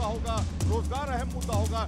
होगा, रोजगार अहम मुद्दा होगा।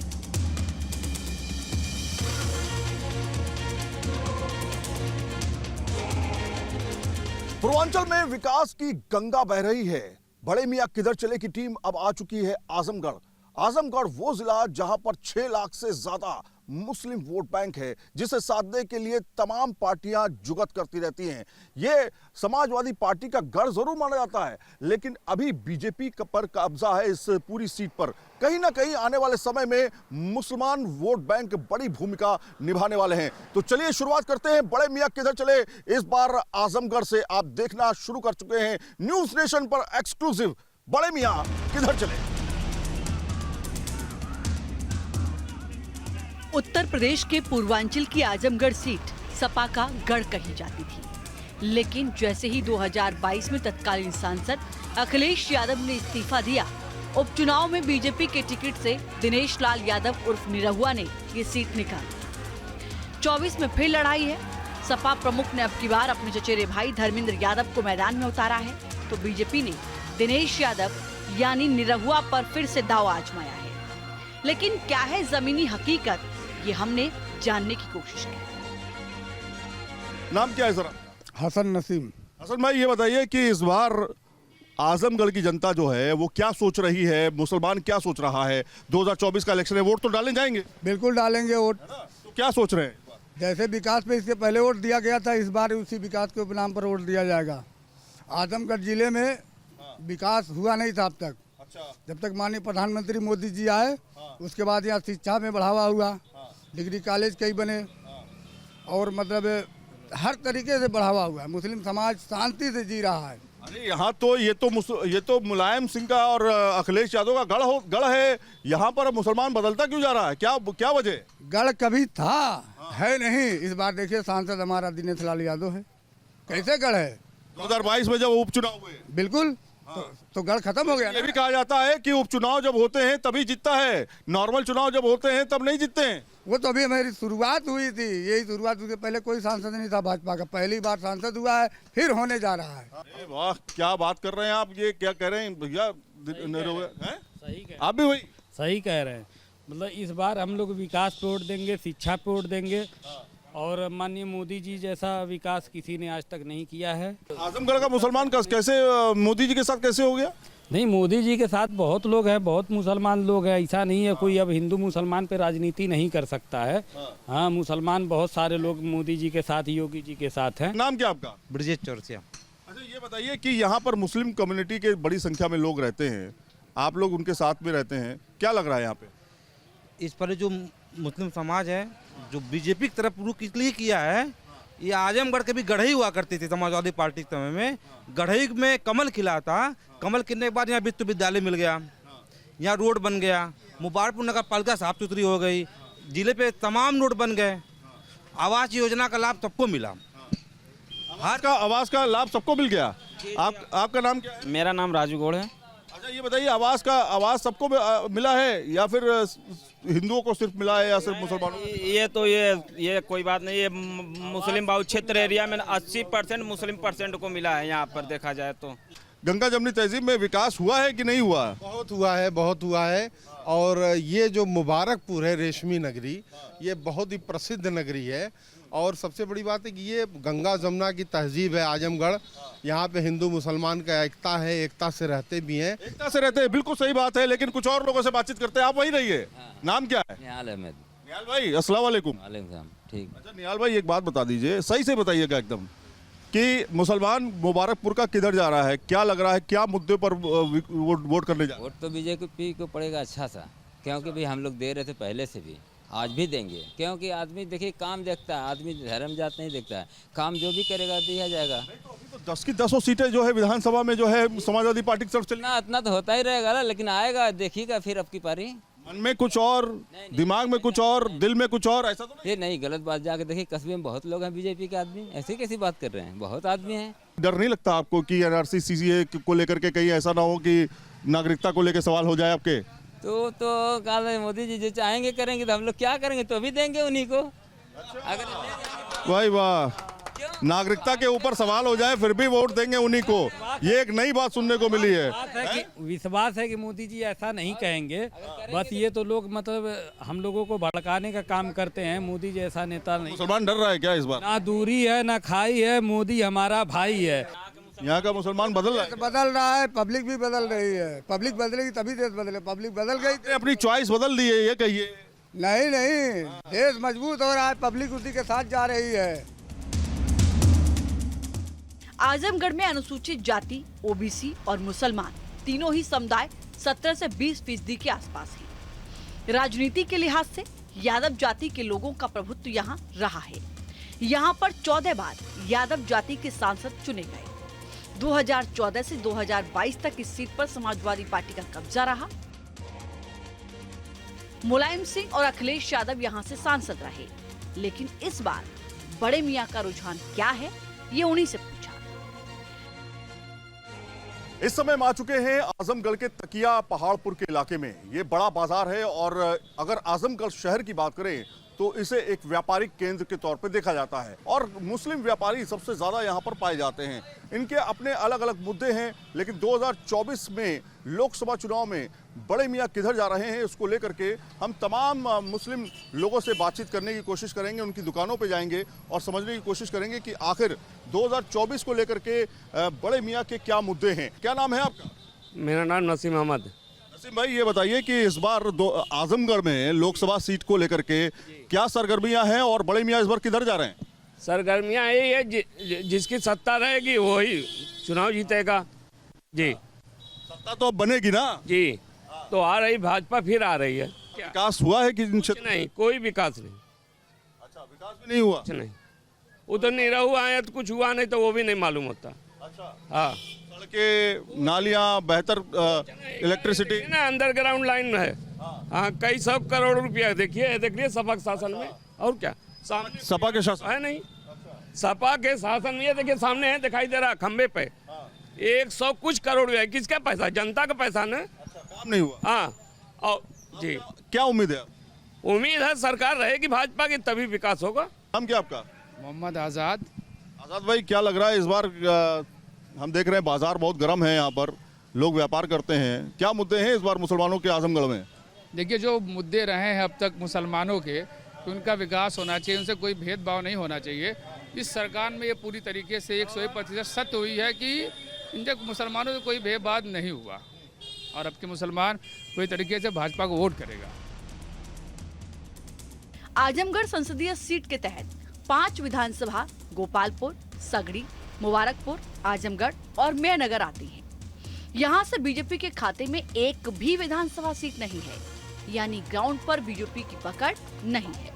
पूर्वांचल में विकास की गंगा बह रही है। बड़े मियां किधर चले की टीम अब आ चुकी है आजमगढ़। आजमगढ़ वो जिला जहां पर 6 लाख से ज्यादा मुस्लिम वोट बैंक है, जिसे साधने के लिए तमाम पार्टियां जुगत करती रहती हैं। ये समाजवादी पार्टी का गढ़ जरूर माना जाता है, लेकिन अभी बीजेपी पर कब्जा है इस पूरी सीट पर। कहीं ना कहीं आने वाले समय में मुसलमान वोट बैंक बड़ी भूमिका निभाने वाले हैं। तो चलिए शुरुआत करते हैं बड़े मियां किधर चले। इस बार आजमगढ़ से आप देखना शुरू कर चुके हैं न्यूज नेशन पर एक्सक्लूसिव बड़े मियां किधर चले। उत्तर प्रदेश के पूर्वांचल की आजमगढ़ सीट सपा का गढ़ कही जाती थी, लेकिन जैसे ही 2022 में तत्कालीन सांसद अखिलेश यादव ने इस्तीफा दिया, उपचुनाव में बीजेपी के टिकट से दिनेश लाल यादव उर्फ निरहुआ ने ये सीट निकाली। 24 में फिर लड़ाई है। सपा प्रमुख ने अब की बार अपने चचेरे भाई धर्मेंद्र यादव को मैदान में उतारा है, तो बीजेपी ने दिनेश यादव यानी निरहुआ पर फिर से दांव आजमाया है। लेकिन क्या है जमीनी हकीकत, ये हमने जानने की कोशिश की। नाम क्या है सर? हसन नसीम। हसन भाई, ये बताइए कि इस बार आजमगढ़ की जनता जो है वो क्या सोच रही है, मुसलमान क्या सोच रहा है? 2024 का इलेक्शन है, वोट तो डालने जाएंगे? बिल्कुल डालेंगे वोट। तो क्या सोच रहे हैं? जैसे विकास पे इससे पहले वोट दिया गया था, इस बार उसी विकास के उपनाम पर वोट दिया जाएगा। आजमगढ़ जिले में विकास हुआ नहीं था अब तक। अच्छा। जब तक माननीय प्रधानमंत्री मोदी जी आए, उसके बाद यहाँ शिक्षा में बढ़ावा हुआ, डिग्री कॉलेज कई बने और मतलब हर तरीके से बढ़ावा हुआ है। मुस्लिम समाज शांति से जी रहा है। अरे यहाँ तो ये तो मुलायम सिंह का और अखिलेश यादव का गढ़ है। यहाँ पर मुसलमान बदलता क्यों जा रहा है? क्या वजह? गढ़ कभी था, है नहीं। इस बार देखिए सांसद हमारा दिनेश लाल यादव है। कैसे गढ़ है? 2022 में जब उपचुनाव हुए, बिल्कुल। तो गढ़ खत्म हो गया। ये भी कहा जाता है कि उपचुनाव जब होते हैं तभी जीतता है, नॉर्मल चुनाव जब होते हैं तब नहीं जीतते हैं। वो तो अभी हमारी शुरुआत हुई थी, यही शुरुआत। उसके पहले कोई सांसद नहीं था भाजपा का, पहली बार सांसद हुआ है, फिर होने जा रहा है। अरे वाह, क्या बात कर रहे हैं आप! ये क्या कह रहे हैं भैया? सही कह आप भी वही सही कह रहे हैं। मतलब इस बार हम लोग विकास पे वोट देंगे, शिक्षा पे वोट देंगे, और माननीय मोदी जी जैसा विकास किसी ने आज तक नहीं किया है। आजमगढ़ का मुसलमान कैसे मोदी जी के साथ कैसे हो गया? नहीं, मोदी जी के साथ बहुत लोग हैं, बहुत मुसलमान लोग हैं। ऐसा नहीं है कोई अब हिंदू मुसलमान पे राजनीति नहीं कर सकता है। हाँ, मुसलमान बहुत सारे लोग मोदी जी के साथ, योगी जी के साथ हैं। नाम क्या आपका? ब्रजेश चौरसिया। अच्छा, ये बताइए कि यहाँ पर मुस्लिम कम्युनिटी के बड़ी संख्या में लोग रहते हैं, आप लोग उनके साथ में रहते हैं, क्या लग रहा है यहाँ पे? इस पर जो मुस्लिम समाज है, जो बीजेपी की तरफ रुख इसलिए किया है, ये आजमगढ़ के भी गढ़ई हुआ करती थी समाजवादी पार्टी के समय में। गढ़ई में कमल खिला था। कमल खिलने के बाद यहाँ विश्वविद्यालय मिल गया, यहाँ रोड बन गया, मुबारकपुर नगर पालिका साफ सुथरी हो गई, जिले पे तमाम रोड बन गए, आवास योजना का लाभ सबको मिला। आवास का लाभ सबको मिल गया। आपका नाम क्या है? मेरा नाम राजू गौड़ है। अच्छा, ये बताइए आवास सबको मिला है या फिर हिंदुओं को सिर्फ मिला है या सिर्फ मुसलमानों को? ये कोई बात नहीं। ये मुस्लिम बहुल क्षेत्र एरिया में 80% मुस्लिम % को मिला है। यहाँ पर देखा जाए तो गंगा जमनी तहजीब में विकास हुआ है कि नहीं हुआ? बहुत हुआ है। और ये जो मुबारकपुर है, रेशमी नगरी, ये बहुत ही प्रसिद्ध नगरी है। और सबसे बड़ी बात है कि ये गंगा जमुना की तहजीब है आजमगढ़। यहाँ पे हिंदू मुसलमान का एकता है, एकता से रहते भी हैं। एकता से रहते हैं, बिल्कुल सही बात है। लेकिन कुछ और लोगों से बातचीत करते हैं। आप वहीं रहिए। नाम क्या है? निहाल अहमद। निहाल भाई, अस्सलाम वालेकुम। ठीक। अच्छा निहाल भाई, एक बात बता दीजिए, सही से बताइएगा एकदम, कि मुसलमान मुबारकपुर का किधर जा रहा है? क्या लग रहा है, क्या मुद्दे पर वोट करने जा रहा है? वोट तो बीजेपी को पड़ेगा अच्छा सा, क्योंकि भी हम लोग दे रहे थे पहले से भी, आज भी देंगे। क्योंकि आदमी देखिए काम देखता है, आदमी धर्म जात नहीं देखता है। काम जो भी करेगा दिया जाएगा। तो 10 की 10 सीटें जो है विधानसभा में जो है समाजवादी पार्टी की तरफ चली। इतना तो होता ही रहेगा ना, लेकिन आएगा, देखिएगा फिर अब की पारी। मन में कुछ और, दिमाग में कुछ और, दिल में कुछ और, ऐसा तो नहीं? ये नहीं, गलत बात। जाके देखिए कस्बे में बहुत लोग हैं बीजेपी के आदमी, ऐसी कैसी बात कर रहे हैं, बहुत आदमी हैं। डर नहीं लगता आपको कि NRC CCA को लेकर के कहीं ऐसा ना हो कि नागरिकता को लेकर सवाल हो जाए आपके? तो कहा मोदी जी जो चाहेंगे करेंगे, तो हम लोग क्या करेंगे? तो भी देंगे उन्हीं को। अगर वाह वाह, नागरिकता के ऊपर सवाल हो जाए फिर भी वोट देंगे उन्हीं को। ये एक नई बात सुनने को मिली है। विश्वास है कि मोदी जी ऐसा नहीं कहेंगे, बस ये तो लोग मतलब हम लोगों को भड़काने का काम करते हैं। मोदी जी ऐसा नेता नहीं। मुसलमान डर रहा है क्या इस बार? ना दूरी है ना खाई है, मोदी हमारा भाई है। यहाँ का मुसलमान बदल रहा है? बदल रहा है, पब्लिक भी बदल रही है। पब्लिक बदलेगी तभी देश बदले, पब्लिक बदल गई। अपनी चॉइस बदल दी है ये कहिए। नहीं, देश मजबूत हो रहा है, पब्लिक उसी के साथ जा रही है। आजमगढ़ में अनुसूचित जाति, ओबीसी और मुसलमान तीनों ही समुदाय 17 से 20% के आसपास हैं। राजनीति के लिहाज से यादव जाति के लोगों का प्रभुत्व यहाँ रहा है। यहाँ पर 14 बार यादव जाति के सांसद चुने गए। 2014 से 2022 तक इस सीट पर समाजवादी पार्टी का कब्जा रहा। मुलायम सिंह और अखिलेश यादव यहाँ से सांसद रहे, लेकिन इस बार बड़े मियाँ का रुझान क्या है, ये उन्हीं से पूछा। इस समय हम आ चुके हैं आजमगढ़ के तकिया पहाड़पुर के इलाके में। ये बड़ा बाजार है और अगर आजमगढ़ शहर की बात करें तो इसे एक व्यापारिक केंद्र के तौर पे देखा जाता है और मुस्लिम व्यापारी सबसे ज्यादा यहाँ पर पाए जाते हैं। इनके अपने अलग अलग मुद्दे हैं, लेकिन 2024 में लोकसभा चुनाव में बड़े मियाँ किधर जा रहे हैं इसको लेकर के हम तमाम मुस्लिम लोगों से बातचीत करने की कोशिश करेंगे, उनकी दुकानों पे जाएंगे और समझने की कोशिश करेंगे कि आखिर 2024 को लेकर के बड़े मियाँ के क्या मुद्दे हैं। क्या नाम है आपका? मेरा नाम नसीम अहमद। नसीम भाई, ये बताइए कि इस बार आजमगढ़ में लोकसभा सीट को लेकर के क्या सरगर्मियां हैं और बड़े मियाँ इस बार किधर जा रहे हैं? सरगर्मियां यही है जिसकी सत्ता रहेगी वही चुनाव जीतेगा जी। सत्ता तो अब बनेगी ना जी, तो आ रही भाजपा फिर आ रही है। विकास हुआ है कि नहीं, कोई विकास नहीं। अच्छा, विकास भी नहीं हुआ? कुछ नहीं, उधर नहीं रहा है तो कुछ हुआ नहीं तो वो भी नहीं मालूम होता। अच्छा, हाँ, सड़कें, नालियां, बेहतर इलेक्ट्रिसिटी ना, अंडरग्राउंड लाइन है। हाँ, कई 100 करोड़ रुपया देखिए सपा के शासन में। और क्या सामने सपा के शासन है? नहीं, सपा के शासन में ये देखिए सामने है, दिखाई दे रहा खंबे पे 100 कुछ करोड़ है। किसका पैसा? जनता का पैसा ना। काम नहीं हुआ। हाँ, और जी क्या उम्मीद है? उम्मीद है सरकार रहेगी भाजपा की तभी विकास होगा। नाम क्या आपका? मोहम्मद आज़ाद। आजाद भाई, क्या लग रहा है इस बार हम देख रहे हैं बाजार बहुत गर्म है, यहाँ पर लोग व्यापार करते हैं, क्या मुद्दे हैं इस बार मुसलमानों के आजमगढ़ में? देखिए, जो मुद्दे रहे हैं अब तक मुसलमानों के, तो उनका विकास होना चाहिए, उनसे कोई भेदभाव नहीं होना चाहिए। इस सरकार में ये पूरी तरीके से 101% सत्य हुई है कि इनके मुसलमानों से कोई भेदभाव नहीं हुआ और अब के मुसलमान पूरी तरीके से भाजपा को वोट करेगा। आजमगढ़ संसदीय सीट के तहत 5 विधानसभा गोपालपुर, सगड़ी, मुबारकपुर, आजमगढ़ और मेयरनगर आती हैं। यहाँ से बीजेपी के खाते में एक भी विधानसभा सीट नहीं है, यानी ग्राउंड पर बीजेपी की पकड़ नहीं है।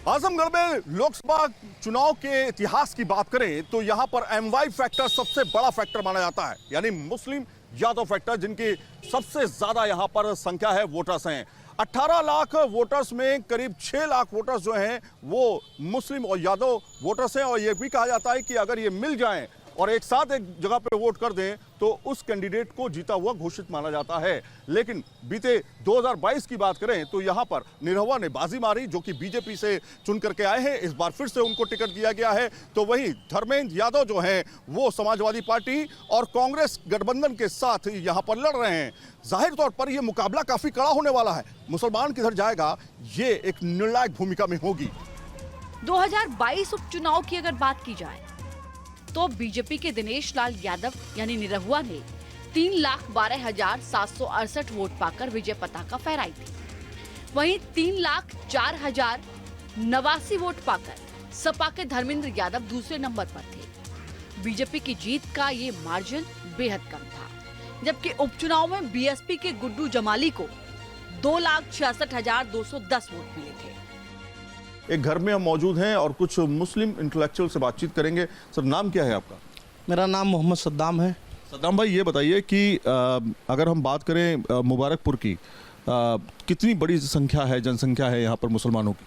आजमगढ़ में लोकसभा चुनाव के इतिहास की बात करें तो यहाँ पर MY फैक्टर सबसे बड़ा फैक्टर माना जाता है, यानी मुस्लिम यादव फैक्टर, जिनकी सबसे ज्यादा यहाँ पर संख्या है, वोटर्स हैं। 18 लाख वोटर्स में करीब 6 लाख वोटर्स जो हैं वो मुस्लिम और यादव वोटर्स हैं और ये भी कहा जाता है कि अगर ये मिल जाएं और एक साथ एक जगह पे वोट कर दें तो उस कैंडिडेट को जीता हुआ घोषित माना जाता है। लेकिन बीते 2022 की बात करें तो यहाँ पर निरहुआ ने बाजी मारी, जो कि बीजेपी से चुन करके आए हैं। इस बार फिर से उनको टिकट दिया गया है, तो वहीं धर्मेंद्र यादव जो हैं वो समाजवादी पार्टी और कांग्रेस गठबंधन के साथ यहाँ पर लड़ रहे हैं। जाहिर तौर पर यह मुकाबला काफी कड़ा होने वाला है। मुसलमान किधर जाएगा, ये एक निर्णायक भूमिका में होगी। 2022 उपचुनाव की अगर बात की जाए तो बीजेपी के दिनेश लाल यादव यानी निरहुआ ने 3,12,768 वोट पाकर विजय पताका फहराई थी। वहीं 3,04,089 वोट पाकर सपा के धर्मेंद्र यादव दूसरे नंबर पर थे। बीजेपी की जीत का ये मार्जिन बेहद कम था, जबकि उपचुनाव में बीएसपी के गुड्डू जमाली को 2,66,210 वोट मिले थे। एक घर में हम मौजूद हैं और कुछ मुस्लिम इंटेलेक्चुअल से बातचीत करेंगे। सर, नाम क्या है आपका? मेरा नाम मोहम्मद सद्दाम है। सद्दाम भाई, ये बताइए कि अगर हम बात करें मुबारकपुर की, कितनी बड़ी संख्या है, जनसंख्या है यहाँ पर मुसलमानों की?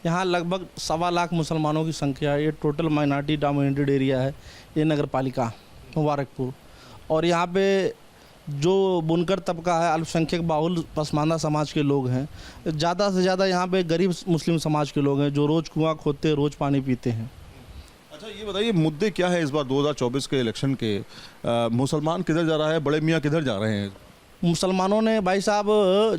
यहाँ लगभग 1.25 लाख मुसलमानों की संख्या है। ये टोटल माइनॉरिटी डोमिनेटेड एरिया है ये नगर पालिका मुबारकपुर। और यहाँ पे जो बुनकर तबका है, अल्पसंख्यक बाहुल पसमानदा समाज के लोग हैं। ज़्यादा से ज़्यादा यहाँ पे गरीब मुस्लिम समाज के लोग हैं जो रोज़ कुआं खोदते, रोज़ पानी पीते हैं। अच्छा ये बताइए मुद्दे क्या है इस बार 2024 के इलेक्शन के? मुसलमान किधर जा रहा है, बड़े मियाँ किधर जा रहे हैं? मुसलमानों ने भाई साहब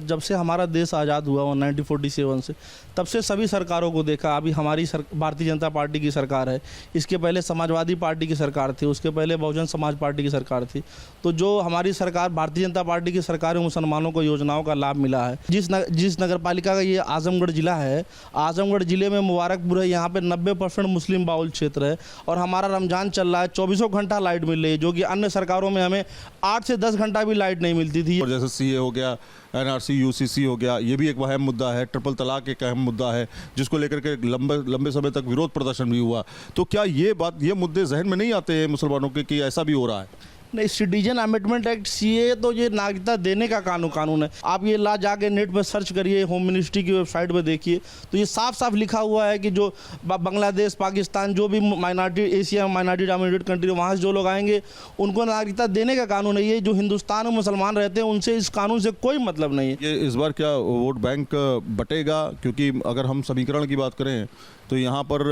जब से हमारा देश आज़ाद हुआ 1947 से तब से सभी सरकारों को देखा। अभी हमारी भारतीय जनता पार्टी की सरकार है, इसके पहले समाजवादी पार्टी की सरकार थी, उसके पहले बहुजन समाज पार्टी की सरकार थी। तो जो हमारी सरकार भारतीय जनता पार्टी की सरकार में मुसलमानों को योजनाओं का लाभ मिला है। जिस नगर पालिका का ये आजमगढ़ ज़िला है, आजमगढ़ ज़िले में मुबारकपुर है, यहाँ पर 90% मुस्लिम बाहुल क्षेत्र है और हमारा रमज़ान चल रहा है, 24 घंटा लाइट मिल रही है, जो कि अन्य सरकारों में हमें 8 से 10 घंटा भी लाइट नहीं मिलती थी। और जैसे सीए हो गया, एनआरसी, यूसीसी हो गया, ये भी एक अहम मुद्दा है। ट्रिपल तलाक एक अहम मुद्दा है जिसको लेकर के लंबे समय तक विरोध प्रदर्शन भी हुआ। तो क्या ये मुद्दे जहन में नहीं आते हैं मुसलमानों के कि ऐसा भी हो रहा है? नहीं, सिटीजन अमेंडमेंट एक्ट सीए तो ये नागरिकता देने का कानून है। आप ये ला जाके नेट पर सर्च करिए, होम मिनिस्ट्री की वेबसाइट पर देखिए, तो ये साफ साफ लिखा हुआ है कि जो बांग्लादेश, पाकिस्तान, जो भी minority, Asia minority dominated country, वहाँ से जो लोग आएंगे उनको नागरिकता देने का कानून है। ये जो हिंदुस्तान में मुसलमान रहते हैं उनसे इस कानून से कोई मतलब नहीं है। ये इस बार क्या वोट बैंक बटेगा? क्योंकि अगर हम समीकरण की बात करें तो यहाँ पर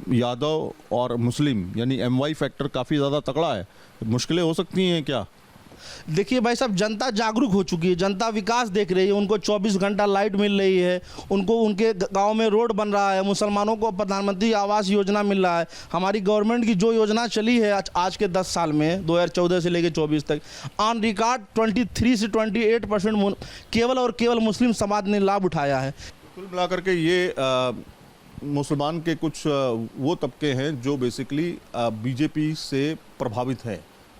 यादव और मुस्लिम यानी MY फैक्टर काफ़ी ज़्यादा तगड़ा है। मुश्किलें हो सकती हैं क्या? देखिए भाई साहब, जनता जागरूक हो चुकी है, जनता विकास देख रही है, उनको 24 घंटा लाइट मिल रही है, उनको उनके गांव में रोड बन रहा है, मुसलमानों को प्रधानमंत्री आवास योजना मिल रहा है। हमारी गवर्नमेंट की जो योजना चली है आज के 10 साल में, 2014 से लेकर 24 तक, ऑन रिकॉर्ड 23 से 28% केवल और केवल मुस्लिम समाज ने लाभ उठाया है। कुल मिलाकर के ये मुसलमान के कुछ वो तबके हैं जो बेसिकली बीजेपी से प्रभावित हैं,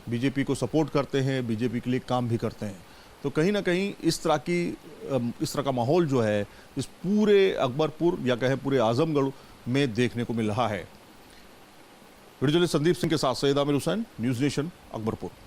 बीजेपी को सपोर्ट करते हैं, बीजेपी के लिए काम भी करते हैं। तो कहीं ना कहीं इस तरह का माहौल जो है इस पूरे अकबरपुर या कहें पूरे आजमगढ़ में देखने को मिल रहा है। वीडियो जर्नलिस्ट संदीप सिंह के साथ सैयद आमिर हुसैन, न्यूज़ नेशन, अकबरपुर।